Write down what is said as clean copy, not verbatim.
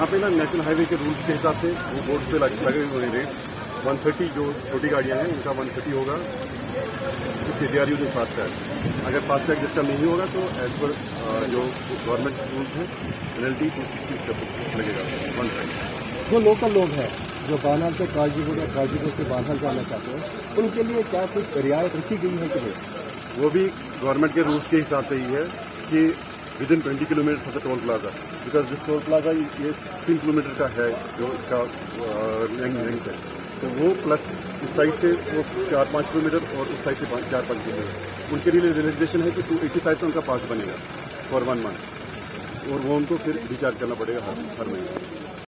यहाँ पे ना नेशनल हाईवे के रूल्स के हिसाब से वो बोर्ड्स पे लगे हुए हैं रेट। 130 जो छोटी गाड़ियाँ हैं उनका 130 होगा, if they are using FASTag. अगर फास्टैग जिसका नहीं होगा तो एज पर जो गवर्नमेंट रूल्स हैं पेनल्टी 260 लगेगा 130। जो लोकल लोग हैं जो बानहाल से काजीपुर या काजीपुर से बानहाल जाना चाहते हैं उनके लिए क्या कुछ रियायत रखी गई है कि नहीं? वो भी गवर्नमेंट के रूल्स के हिसाब से ही है कि with in 20 kilometre of the toll plaza, because this toll plaza ये 16 किलोमीटर का है जो इसका लेंथ है, तो वो प्लस इस साइड से वो 4-5 किलोमीटर और उस साइड से 4-5 किलोमीटर उनके लिए रिलैक्सेशन है कि 285 का उनका पास बनेगा फॉर 1 मंथ, और वो उनको फिर रिचार्ज करना पड़ेगा हर महीने।